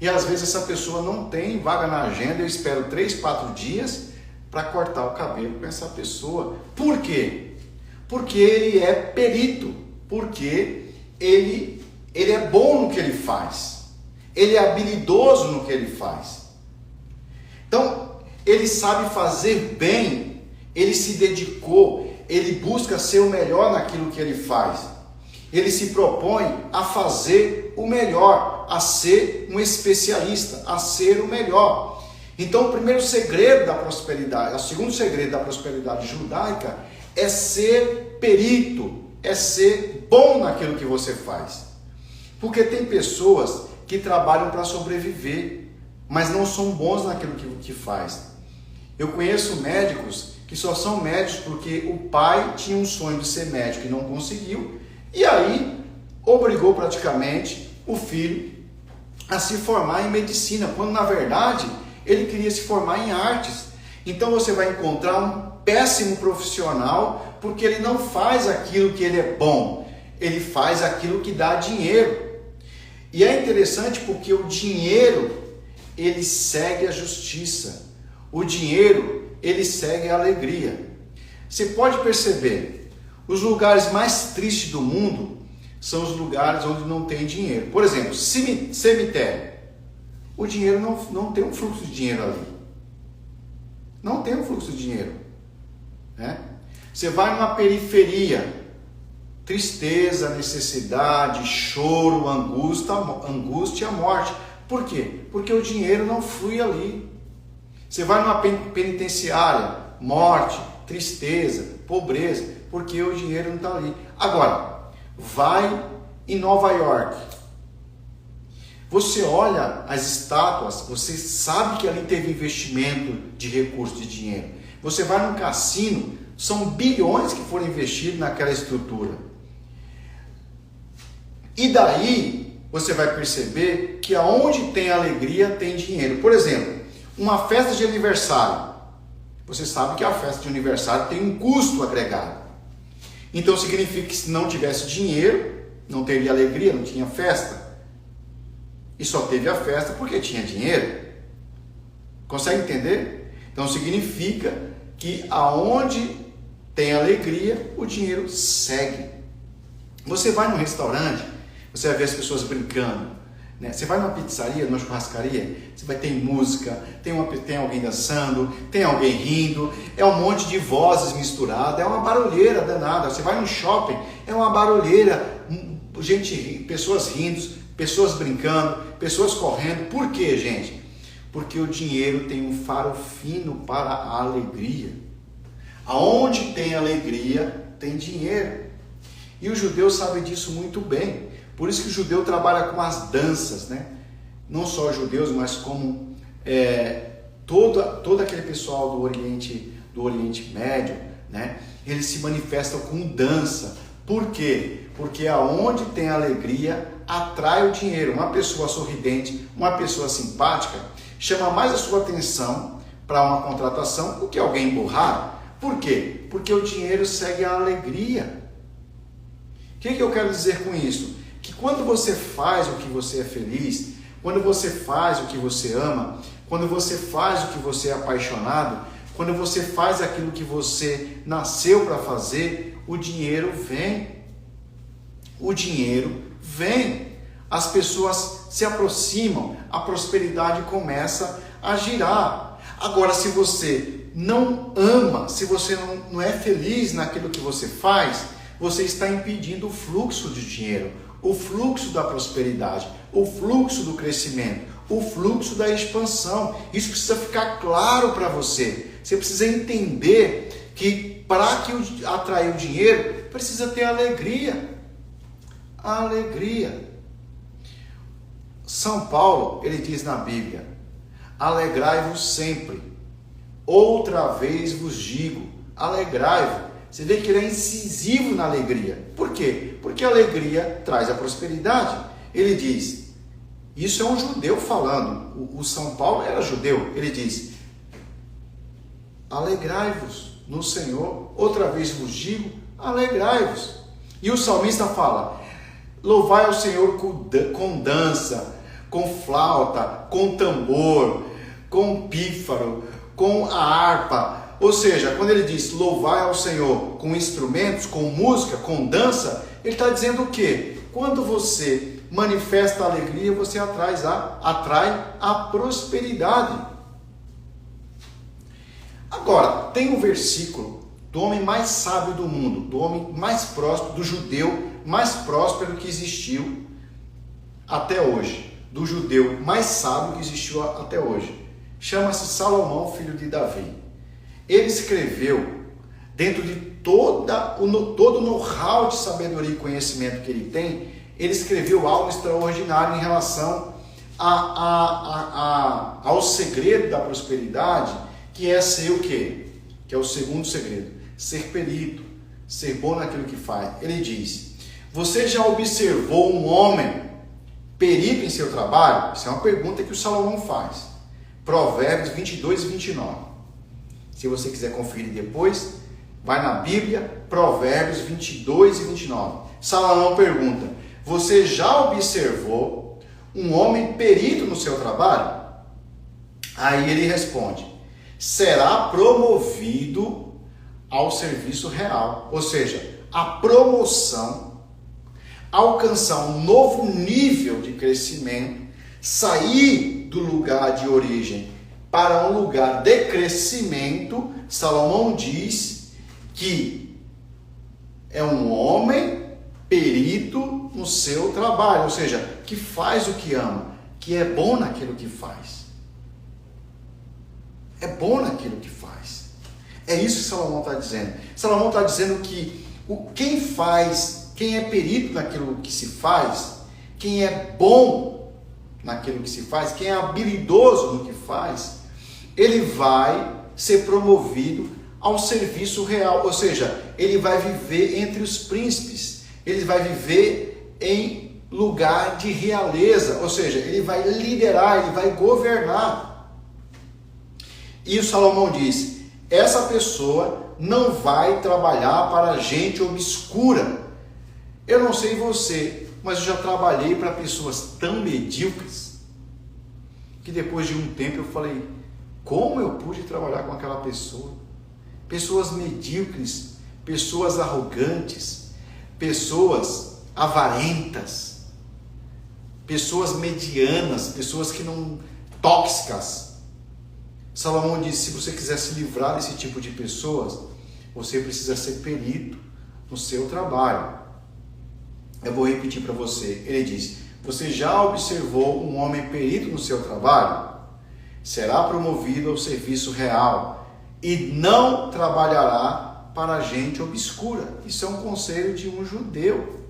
E às vezes essa pessoa não tem vaga na agenda, eu espero 3, 4 dias para cortar o cabelo com essa pessoa. Por quê? Porque ele é perito, porque ele é bom no que ele faz, ele é habilidoso no que ele faz. Então, ele sabe fazer bem, ele se dedicou, ele busca ser o melhor naquilo que ele faz. Ele se propõe a fazer o melhor, a ser um especialista, a ser o melhor. Então, o primeiro segredo da prosperidade, o segundo segredo da prosperidade judaica é ser perito, é ser bom naquilo que você faz. Porque tem pessoas que trabalham para sobreviver, mas não são bons naquilo que faz. Eu conheço médicos que só são médicos porque o pai tinha um sonho de ser médico e não conseguiu, e aí obrigou praticamente o filho a se formar em medicina, quando na verdade ele queria se formar em artes. Então você vai encontrar um péssimo profissional porque ele não faz aquilo que ele é bom, ele faz aquilo que dá dinheiro. E é interessante porque o dinheiro, ele segue a justiça, o dinheiro, ele segue a alegria. Você pode perceber, os lugares mais tristes do mundo são os lugares onde não tem dinheiro. Por exemplo, cemitério. O dinheiro não tem um fluxo de dinheiro ali. Não tem um fluxo de dinheiro. Né? Você vai numa periferia, tristeza, necessidade, choro, angústia, morte. Por quê? Porque o dinheiro não flui ali. Você vai numa penitenciária, morte, tristeza, pobreza, porque o dinheiro não está ali. Agora, vai em Nova York. Você olha as estátuas, você sabe que ali teve investimento de recursos de dinheiro. Você vai num cassino, são bilhões que foram investidos naquela estrutura. E daí você vai perceber que aonde tem alegria tem dinheiro. Por exemplo, uma festa de aniversário. Você sabe que a festa de aniversário tem um custo agregado. Então significa que se não tivesse dinheiro, não teria alegria, não tinha festa. E só teve a festa porque tinha dinheiro. Consegue entender? Então significa que aonde tem alegria, o dinheiro segue. Você vai num restaurante, você vai ver as pessoas brincando, né? Você vai numa pizzaria, numa churrascaria, você vai ter música, tem alguém dançando, tem alguém rindo, é um monte de vozes misturadas, é uma barulheira danada. Você vai no shopping, é uma barulheira, pessoas rindo, pessoas brincando, pessoas correndo. Por quê, gente? Porque o dinheiro tem um faro fino para a alegria. Aonde tem alegria, tem dinheiro. E o judeu sabe disso muito bem. Por isso que o judeu trabalha com as danças, né? Não só os judeus, mas como todo aquele pessoal do Oriente Médio, né? Eles se manifestam com dança. Por quê? Porque aonde tem alegria, atrai o dinheiro. Uma pessoa sorridente, uma pessoa simpática, chama mais a sua atenção para uma contratação do que alguém emburrado. Por quê? Porque o dinheiro segue a alegria. O que eu quero dizer com isso? Que quando você faz o que você é feliz, quando você faz o que você ama, quando você faz o que você é apaixonado, quando você faz aquilo que você nasceu para fazer, o dinheiro vem. O dinheiro vem. As pessoas se aproximam, a prosperidade começa a girar. Agora, se você não ama, se você não é feliz naquilo que você faz, você está impedindo o fluxo de dinheiro, o fluxo da prosperidade, o fluxo do crescimento, o fluxo da expansão. Isso precisa ficar claro para você. Você precisa entender que para atrair o dinheiro, precisa ter alegria. A alegria. São Paulo, ele diz na Bíblia: alegrai-vos sempre. Outra vez vos digo, alegrai-vos. Você vê que ele é incisivo na alegria. Por quê? Porque a alegria traz a prosperidade. Ele diz, isso é um judeu falando, o São Paulo era judeu, ele diz, alegrai-vos no Senhor, outra vez vos digo, alegrai-vos. E o salmista fala, louvai ao Senhor com dança, com flauta, com tambor, com pífaro, com a harpa. Ou seja, quando ele diz louvar ao Senhor com instrumentos, com música, com dança, ele está dizendo o quê? Quando você manifesta a alegria, você atrai a prosperidade. Agora, tem um versículo do homem mais sábio do mundo, do homem mais próspero, do judeu mais próspero que existiu até hoje, do judeu mais sábio que existiu até hoje. Chama-se Salomão, filho de Davi. Ele escreveu, dentro de todo o know-how de sabedoria e conhecimento que ele tem, ele escreveu algo extraordinário em relação ao segredo da prosperidade, que é ser o quê? Que é o segundo segredo, ser perito, ser bom naquilo que faz. Ele diz, você já observou um homem perito em seu trabalho? Isso é uma pergunta que o Salomão faz. Provérbios 22 e 29. Se você quiser conferir depois, vai na Bíblia, Provérbios 22 e 29. Salomão pergunta, você já observou um homem perito no seu trabalho? Aí ele responde, será promovido ao serviço real. Ou seja, a promoção, alcançar um novo nível de crescimento, sair do lugar de origem para um lugar de crescimento. Salomão diz que é um homem perito no seu trabalho, ou seja, que faz o que ama, que é bom naquilo que faz. É bom naquilo que faz. É isso que Salomão está dizendo. Salomão está dizendo que quem é perito naquilo que se faz, quem é bom naquilo que se faz, quem é habilidoso no que faz, ele vai ser promovido ao serviço real, ou seja, ele vai viver entre os príncipes, ele vai viver em lugar de realeza, ou seja, ele vai liderar, ele vai governar. E o Salomão diz: essa pessoa não vai trabalhar para gente obscura. Eu não sei você, mas eu já trabalhei para pessoas tão medíocres que depois de um tempo eu falei: como eu pude trabalhar com aquela pessoa? Pessoas medíocres, pessoas arrogantes, pessoas avarentas, pessoas medianas, pessoas que não tóxicas. Salomão disse: se você quiser se livrar desse tipo de pessoas, você precisa ser perito no seu trabalho. Eu vou repetir para você. Ele diz: você já observou um homem perito no seu trabalho? Será promovido ao serviço real e não trabalhará para gente obscura. Isso é um conselho de um judeu.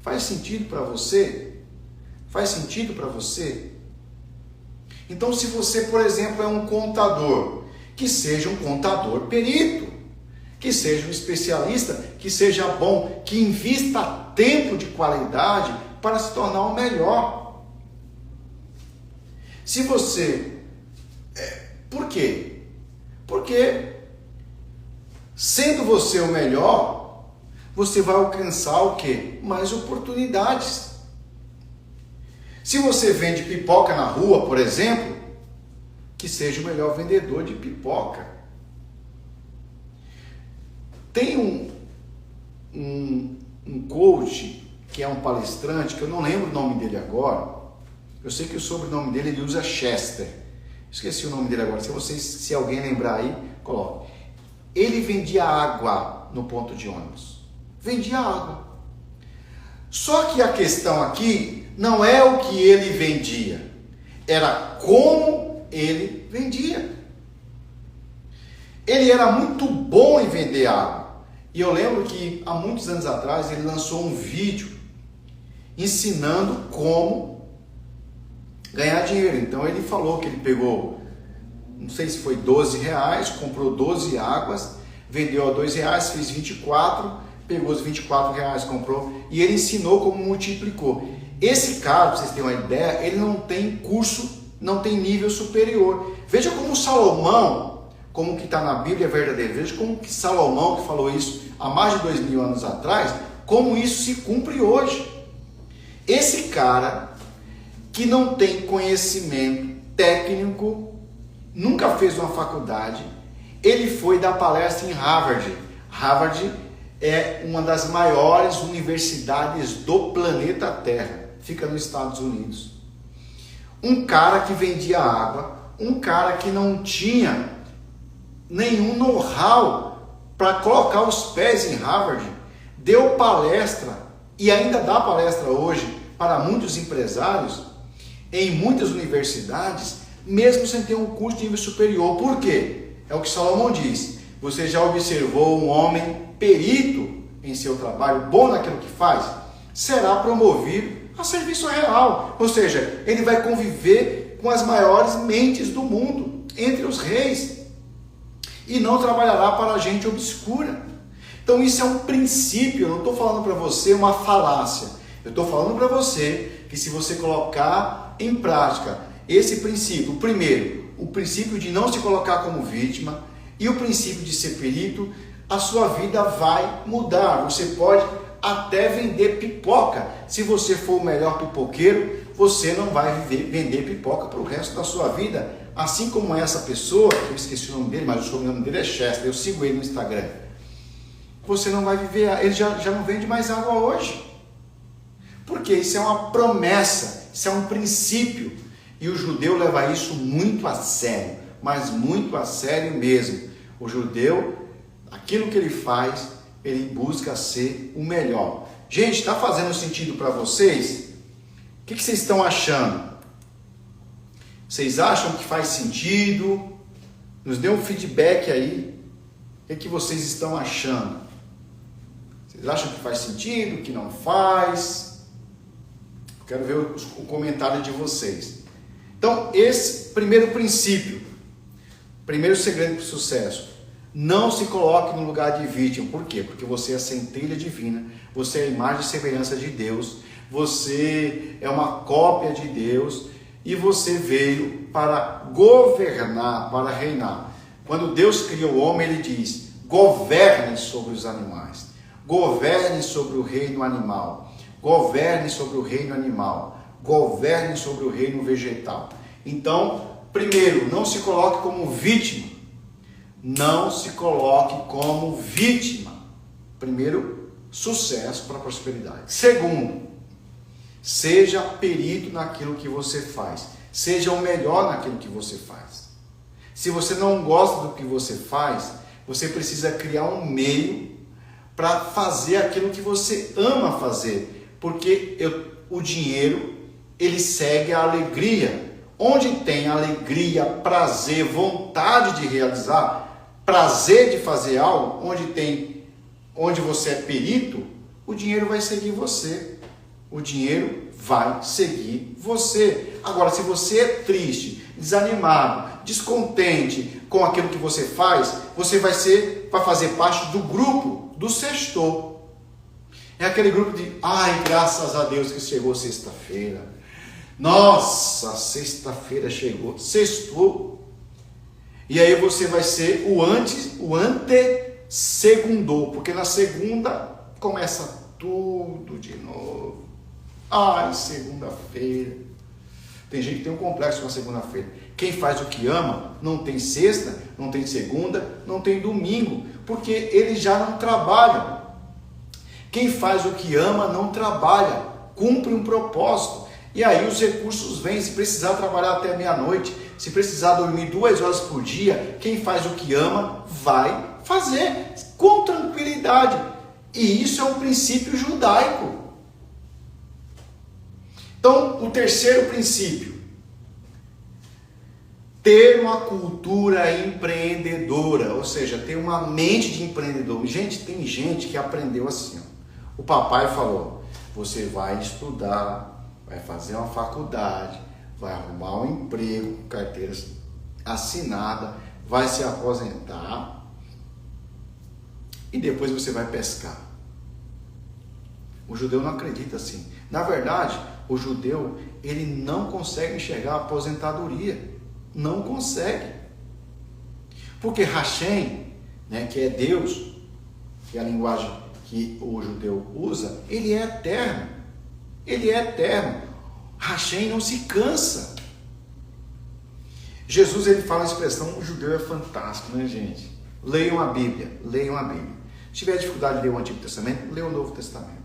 Faz sentido para você? Faz sentido para você? Então, se você, por exemplo, é um contador, que seja um contador perito, que seja um especialista, que seja bom, que invista tempo de qualidade para se tornar o melhor. Se você... Por quê? Porque, sendo você o melhor, você vai alcançar o quê? Mais oportunidades. Se você vende pipoca na rua, por exemplo, que seja o melhor vendedor de pipoca. Tem um coach, que é um palestrante, que eu não lembro o nome dele agora. Eu sei que o sobrenome dele, ele usa Chester. Esqueci o nome dele agora. Se alguém lembrar aí, coloque. Ele vendia água no ponto de ônibus. Vendia água. Só que a questão aqui não é o que ele vendia, era como ele vendia. Ele era muito bom em vender água. E eu lembro que há muitos anos atrás ele lançou um vídeo ensinando como ganhar dinheiro. Então ele falou que ele pegou, não sei se foi R$12, comprou 12 águas, vendeu a R$2, fez 24, pegou os R$24, comprou, e ele ensinou como multiplicou. Esse cara, para vocês terem uma ideia, ele não tem curso, não tem nível superior. Veja como Salomão, como que está na Bíblia é verdadeiro, veja como que Salomão, que falou isso há mais de 2000 anos atrás, como isso se cumpre hoje. Esse cara que não tem conhecimento técnico, nunca fez uma faculdade, ele foi dar palestra em Harvard. Harvard é uma das maiores universidades do planeta Terra, fica nos Estados Unidos. Um cara que vendia água, um cara que não tinha nenhum know-how para colocar os pés em Harvard, deu palestra e ainda dá palestra hoje para muitos empresários em muitas universidades, mesmo sem ter um curso de nível superior. Por quê? É o que Salomão diz: você já observou um homem perito em seu trabalho, bom naquilo que faz, será promovido a serviço real, ou seja, ele vai conviver com as maiores mentes do mundo, entre os reis, e não trabalhará para gente obscura. Então isso é um princípio. Eu não estou falando para você uma falácia, eu estou falando para você que se você colocar em prática esse princípio, primeiro, o princípio de não se colocar como vítima e o princípio de ser perito, a sua vida vai mudar. Você pode até vender pipoca. Se você for o melhor pipoqueiro, você não vai vender pipoca para o resto da sua vida. Assim como essa pessoa, eu esqueci o nome dele, mas o sobrenome dele é Chester, eu sigo ele no Instagram. Você não vai viver, ele já não vende mais água hoje. Porque isso é uma promessa, isso é um princípio. E o judeu leva isso muito a sério, mas muito a sério mesmo. O judeu, aquilo que ele faz, ele busca ser o melhor. Gente, está fazendo sentido para vocês? O que vocês estão achando? Vocês acham que faz sentido? Nos dê um feedback aí. O que vocês estão achando? Vocês acham que faz sentido? Que não faz? Quero ver o comentário de vocês. Então, esse primeiro princípio. Primeiro segredo para o sucesso: não se coloque no lugar de vítima. Por quê? Porque você é a centelha divina, você é a imagem e semelhança de Deus, você é uma cópia de Deus e você veio para governar, para reinar. Quando Deus cria o homem, ele diz: governe sobre os animais, governe sobre o reino animal, governe sobre o reino animal, governe sobre o reino vegetal. Então, primeiro, não se coloque como vítima. Não se coloque como vítima. Primeiro, sucesso para a prosperidade. Segundo, seja perito naquilo que você faz. Seja o melhor naquilo que você faz. Se você não gosta do que você faz, você precisa criar um meio para fazer aquilo que você ama fazer. Porque o dinheiro, ele segue a alegria. Onde tem alegria, prazer, vontade de realizar, prazer de fazer algo, onde você é perito, o dinheiro vai seguir você. O dinheiro vai seguir você. Agora, se você é triste, desanimado, descontente com aquilo que você faz, você vai fazer parte do grupo do sextor. É aquele grupo de, ai, graças a Deus que chegou sexta-feira. Nossa, sexta-feira chegou, sextou. E aí você vai ser o ante-segundou, porque na segunda começa tudo de novo. Ai, segunda-feira. Tem gente que tem um complexo com a segunda-feira. Quem faz o que ama não tem sexta, não tem segunda, não tem domingo, porque eles já não trabalham. Quem faz o que ama não trabalha, cumpre um propósito. E aí os recursos vêm. Se precisar trabalhar até meia-noite, se precisar dormir 2 horas por dia, quem faz o que ama vai fazer com tranquilidade. E isso é um princípio judaico. Então, o terceiro princípio: ter uma cultura empreendedora, ou seja, ter uma mente de empreendedor. Gente, tem gente que aprendeu assim, ó. O papai falou: você vai estudar, vai fazer uma faculdade, vai arrumar um emprego com carteira assinada, vai se aposentar e depois você vai pescar. O judeu não acredita assim. Na verdade, o judeu, ele não consegue enxergar a aposentadoria. Não consegue. Porque Hashem, né, que é Deus, que é a linguagem que o judeu usa, ele é eterno. Ele é eterno. Hashem não se cansa. Jesus, ele fala a expressão: o judeu é fantástico, né, gente? Leiam a Bíblia, leiam a Bíblia. Se tiver dificuldade de ler o Antigo Testamento, leiam o Novo Testamento.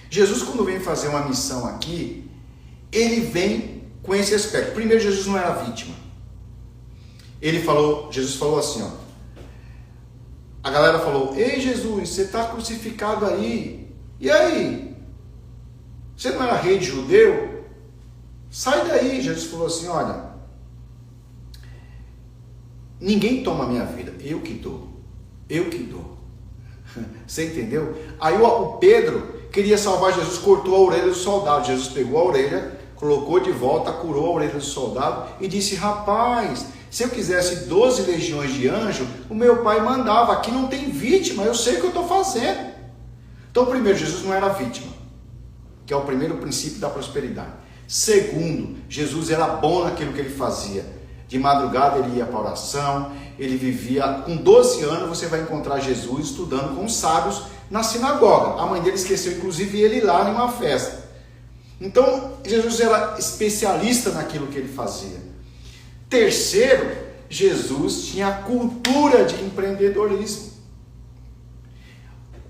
Jesus, quando vem fazer uma missão aqui, ele vem com esse aspecto. Primeiro, Jesus não era vítima. Jesus falou assim, ó. A galera falou: ei, Jesus, você está crucificado aí. E aí? Você não era rei de judeu? Sai daí. Jesus falou assim: olha, ninguém toma a minha vida, eu que dou. Eu que dou. Você entendeu? Aí o Pedro queria salvar Jesus, cortou a orelha do soldado. Jesus pegou a orelha, colocou de volta, curou a orelha do soldado e disse: rapaz, se eu quisesse 12 legiões de anjos, o meu pai mandava. Aqui não tem vítima, eu sei o que eu estou fazendo. Então, primeiro, Jesus não era vítima, que é o primeiro princípio da prosperidade. Segundo, Jesus era bom naquilo que ele fazia. De madrugada ele ia para a oração, ele vivia, com 12 anos você vai encontrar Jesus estudando com os sábios na sinagoga. A mãe dele esqueceu inclusive ele lá em uma festa. Então Jesus era especialista naquilo que ele fazia. Terceiro, Jesus tinha a cultura de empreendedorismo.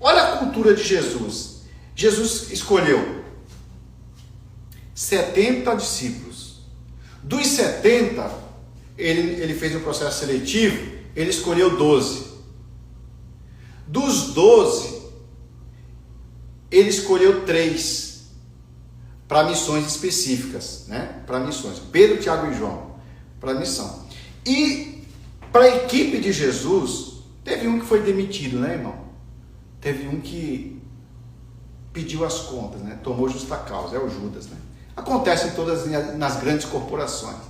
Olha a cultura de Jesus. Jesus escolheu 70 discípulos. Dos 70, ele fez um processo seletivo, ele escolheu 12. Dos 12, ele escolheu 3 para missões específicas, né? Para missões. Pedro, Tiago e João, para missão. E para a equipe de Jesus, teve um que foi demitido, né, irmão? Teve um que pediu as contas, né? Tomou justa causa, é o Judas, né? Acontece em todas nas grandes corporações.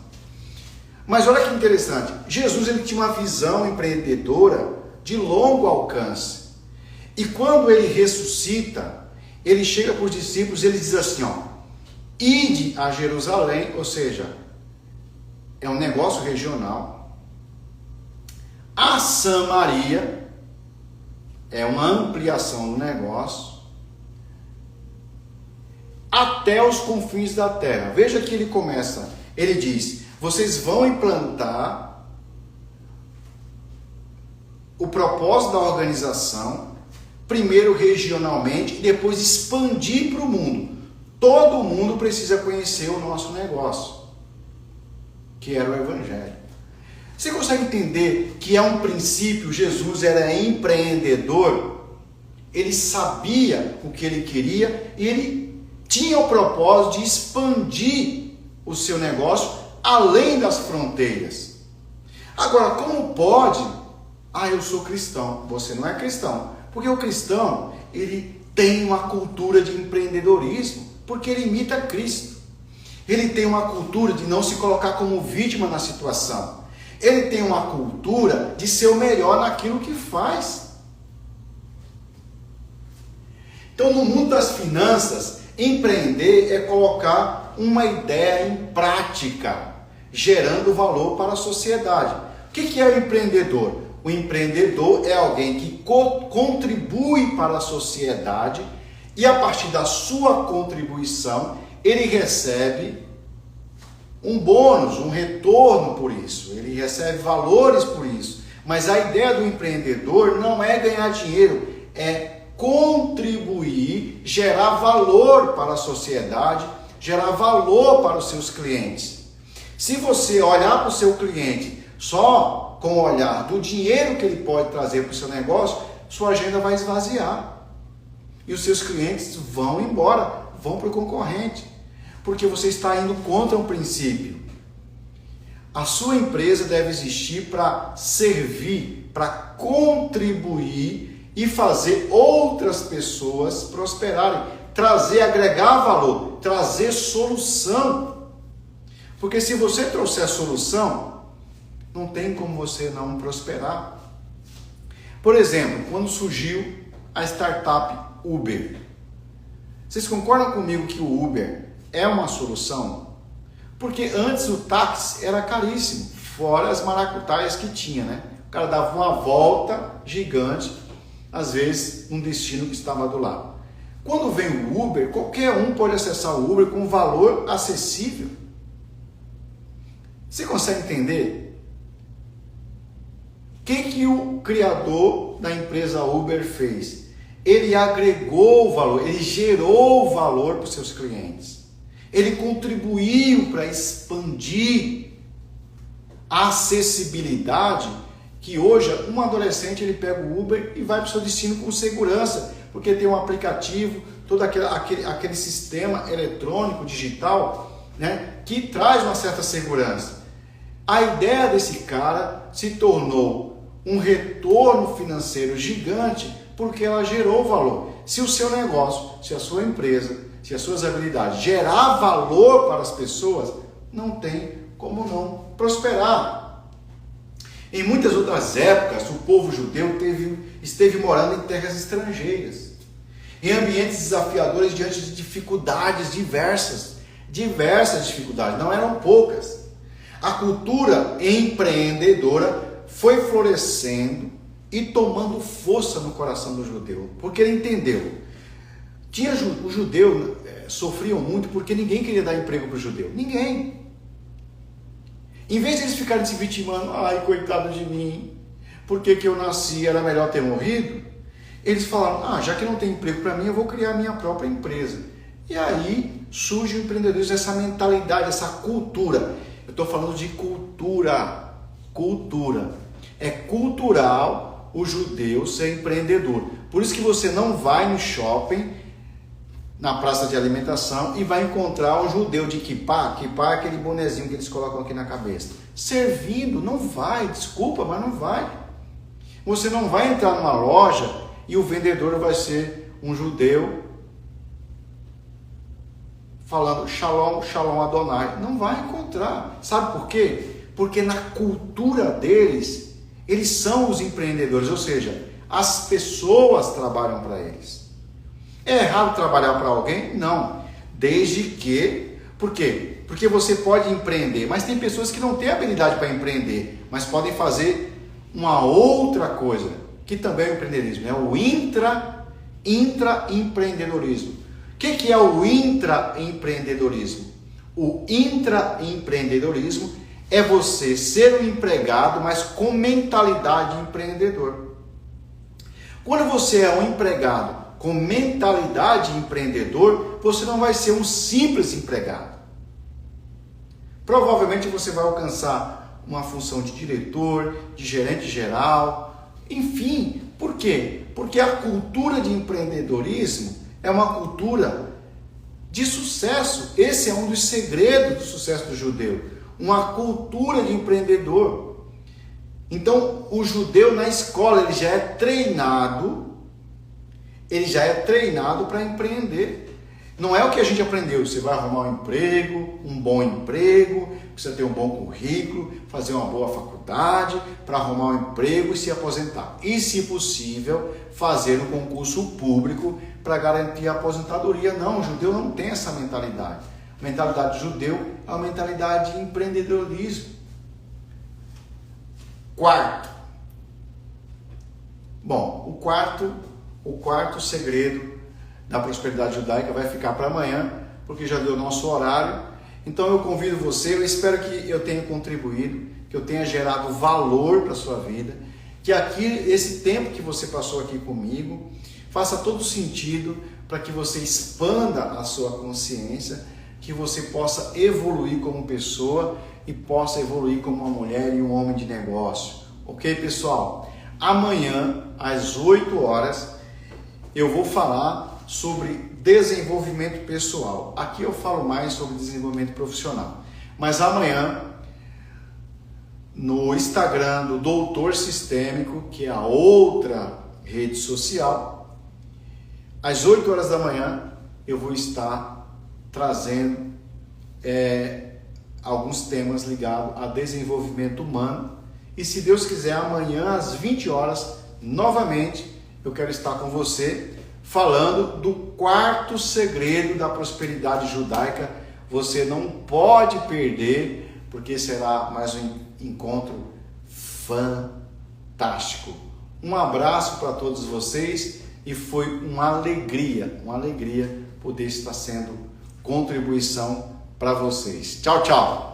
Mas olha que interessante, Jesus ele tinha uma visão empreendedora de longo alcance. E quando ele ressuscita, ele chega para os discípulos e ele diz assim, ó, ide a Jerusalém, ou seja, é um negócio regional, a Samaria, é uma ampliação do negócio, até os confins da terra. Veja que ele começa, ele diz, vocês vão implantar o propósito da organização, primeiro regionalmente e depois expandir para o mundo. Todo mundo precisa conhecer o nosso negócio, que era o Evangelho. Você consegue entender que é um princípio, Jesus era empreendedor, ele sabia o que ele queria e ele tinha o propósito de expandir o seu negócio além das fronteiras. Agora, como pode? Eu sou cristão. Você não é cristão. Porque o cristão, ele tem uma cultura de empreendedorismo, porque ele imita Cristo. Ele tem uma cultura de não se colocar como vítima na situação. Ele tem uma cultura de ser o melhor naquilo que faz. Então, no mundo das finanças, empreender é colocar uma ideia em prática, gerando valor para a sociedade. O que é o empreendedor? O empreendedor é alguém que contribui para a sociedade e a partir da sua contribuição ele recebe um bônus, um retorno por isso, ele recebe valores por isso. Mas a ideia do empreendedor não é ganhar dinheiro, é contribuir, gerar valor para a sociedade, gerar valor para os seus clientes. Se você olhar para o seu cliente só com o olhar do dinheiro que ele pode trazer para o seu negócio, sua agenda vai esvaziar. E os seus clientes vão embora, vão para o concorrente. Porque você está indo contra um princípio. A sua empresa deve existir para servir, para contribuir e fazer outras pessoas prosperarem. Trazer, agregar valor, trazer solução. Porque se você trouxer solução, não tem como você não prosperar. Por exemplo, quando surgiu a startup Uber, vocês concordam comigo que o Uber é uma solução? Porque antes o táxi era caríssimo, fora as maracutaias que tinha, né? O cara dava uma volta gigante, às vezes num destino que estava do lado. Quando vem o Uber, qualquer um pode acessar o Uber com um valor acessível. Você consegue entender? O que o criador da empresa Uber fez? Ele agregou valor, ele gerou valor para os seus clientes. Ele contribuiu para expandir a acessibilidade, que hoje um adolescente ele pega o Uber e vai para o seu destino com segurança, porque tem um aplicativo, todo aquele sistema eletrônico, digital, né, que traz uma certa segurança. A ideia desse cara se tornou um retorno financeiro gigante porque ela gerou valor. Se o seu negócio, se a sua empresa, se as suas habilidades gerar valor para as pessoas, não tem como não prosperar. Em muitas outras épocas, o povo judeu esteve morando em terras estrangeiras, em ambientes desafiadores diante de dificuldades diversas dificuldades, não eram poucas. A cultura empreendedora foi florescendo e tomando força no coração do judeu, porque ele entendeu. Os judeus sofriam muito porque ninguém queria dar emprego para o judeu. Ninguém. Em vez de eles ficarem se vitimando, ai, coitado de mim, por que eu nasci, era melhor ter morrido? Eles falaram, já que não tem emprego para mim, eu vou criar a minha própria empresa. E aí surge o empreendedorismo, essa mentalidade, essa cultura. Eu estou falando de cultura. Cultura. É cultural o judeu ser empreendedor. Por isso que você não vai no shopping, na praça de alimentação, e vai encontrar um judeu de kippah. Kippah é aquele bonezinho que eles colocam aqui na cabeça. Servindo, não vai, desculpa, mas não vai. Você não vai entrar numa loja e o vendedor vai ser um judeu falando Shalom, Shalom Adonai. Não vai encontrar. Sabe por quê? Porque na cultura deles, eles são os empreendedores, ou seja, as pessoas trabalham para eles. É errado trabalhar para alguém? Não. Desde que... Por quê? Porque você pode empreender, mas tem pessoas que não têm habilidade para empreender, mas podem fazer uma outra coisa, que também é o empreendedorismo, é o intraempreendedorismo. O que é o intraempreendedorismo? O intraempreendedorismo é você ser um empregado, mas com mentalidade de empreendedor. Quando você é um empregado com mentalidade de empreendedor, você não vai ser um simples empregado. Provavelmente você vai alcançar uma função de diretor, de gerente geral, enfim. Por quê? Porque a cultura de empreendedorismo é uma cultura de sucesso. Esse é um dos segredos do sucesso do judeu. Uma cultura de empreendedor. Então, o judeu na escola, ele já é treinado para empreender. Não é o que a gente aprendeu, você vai arrumar um emprego, um bom emprego, precisa ter um bom currículo, fazer uma boa faculdade para arrumar um emprego e se aposentar. E, se possível, fazer um concurso público para garantir a aposentadoria. Não, o judeu não tem essa mentalidade. A mentalidade do judeu é uma mentalidade de empreendedorismo. Quarto. Bom, o quarto segredo da prosperidade judaica vai ficar para amanhã, porque já deu o nosso horário. Então eu convido você, eu espero que eu tenha contribuído, que eu tenha gerado valor para a sua vida, que aqui, esse tempo que você passou aqui comigo, faça todo sentido para que você expanda a sua consciência, que você possa evoluir como pessoa e possa evoluir como uma mulher e um homem de negócio. Ok, pessoal? Amanhã, às 8 horas, eu vou falar sobre desenvolvimento pessoal. Aqui eu falo mais sobre desenvolvimento profissional. Mas amanhã, no Instagram do Doutor Sistêmico, que é a outra rede social, às 8 horas da manhã, eu vou estar trazendo alguns temas ligados a desenvolvimento humano. E se Deus quiser, amanhã às 20 horas, novamente, eu quero estar com você falando do quarto segredo da prosperidade judaica. Você não pode perder, porque será mais um encontro fantástico. Um abraço para todos vocês e foi uma alegria poder estar sendo contribuição para vocês. Tchau, tchau!